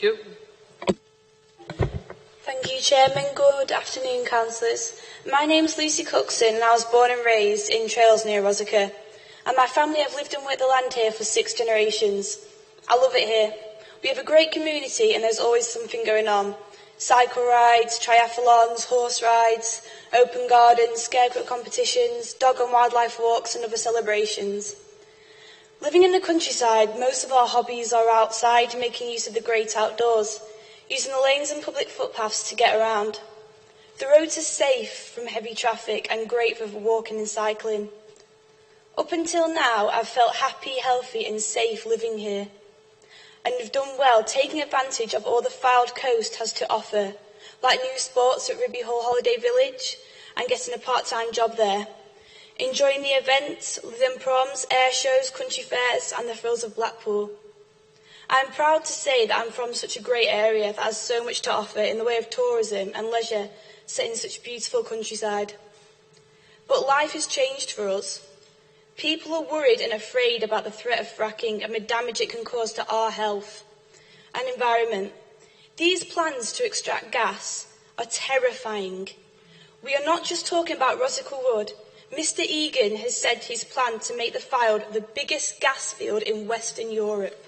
Thank you. Thank you, Chairman. Good afternoon, councillors. My name's Lucy Cookson and I was born and raised in Trails near Rosica. And my family have lived and worked the land here for 6 generations. I love it here. We have a great community and there's always something going on. Cycle rides, triathlons, horse rides, open gardens, scarecrow competitions, dog and wildlife walks and other celebrations. Living in the countryside, most of our hobbies are outside, making use of the great outdoors, using the lanes and public footpaths to get around. The roads are safe from heavy traffic and great for walking and cycling. Up until now, I've felt happy, healthy and safe living here. And have done well taking advantage of all the Fylde coast has to offer, like new sports at Ribby Hall Holiday Village and getting a part-time job there. Enjoying the events, Lytham proms, air shows, country fairs and the thrills of Blackpool. I am proud to say that I'm from such a great area that has so much to offer in the way of tourism and leisure set in such beautiful countryside. But life has changed for us. People are worried and afraid about the threat of fracking and the damage it can cause to our health and environment. These plans to extract gas are terrifying. We are not just talking about Rosica Wood. Mr. Egan has said his plan to make the Fylde the biggest gas field in Western Europe.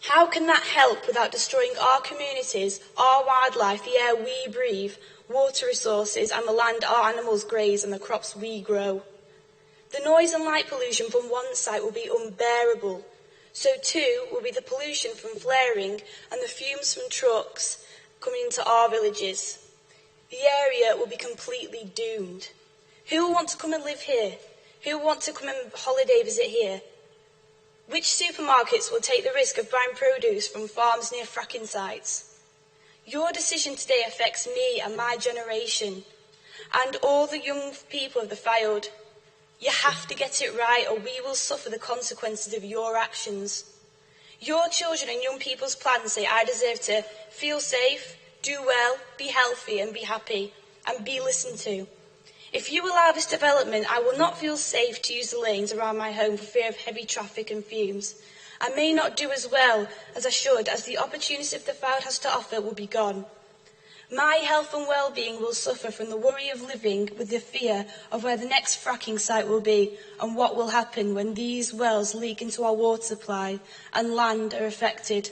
How can that help without destroying our communities, our wildlife, the air we breathe, water resources and the land our animals graze and the crops we grow? The noise and light pollution from one site will be unbearable. So too will be the pollution from flaring and the fumes from trucks coming into our villages. The area will be completely doomed. Who will want to come and live here? Who will want to come and holiday visit here? Which supermarkets will take the risk of buying produce from farms near fracking sites? Your decision today affects me and my generation, and all the young people of the Fylde. You have to get it right or we will suffer the consequences of your actions. Your children and young people's plans say I deserve to feel safe, do well, be healthy and be happy, and be listened to. If you allow this development, I will not feel safe to use the lanes around my home for fear of heavy traffic and fumes. I may not do as well as I should, as the opportunities the Fylde has to offer will be gone. My health and well-being will suffer from the worry of living with the fear of where the next fracking site will be and what will happen when these wells leak into our water supply and land are affected.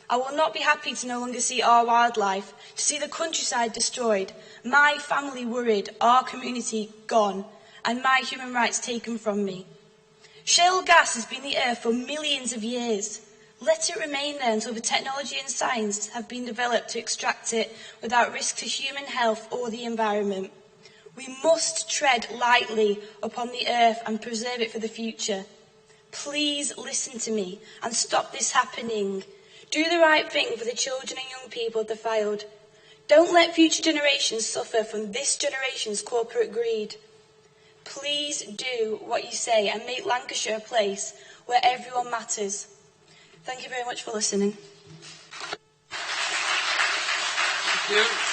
I will not be happy to no longer see our wildlife, to see the countryside destroyed, my family worried, our community gone, and my human rights taken from me. Shale gas has been the earth for millions of years. Let it remain there until the technology and science have been developed to extract it without risk to human health or the environment. We must tread lightly upon the earth and preserve it for the future. Please listen to me and stop this happening. Do the right thing for the children and young people of the Fylde. Don't let future generations suffer from this generation's corporate greed. Please do what you say and make Lancashire a place where everyone matters. Thank you very much for listening. Thank you.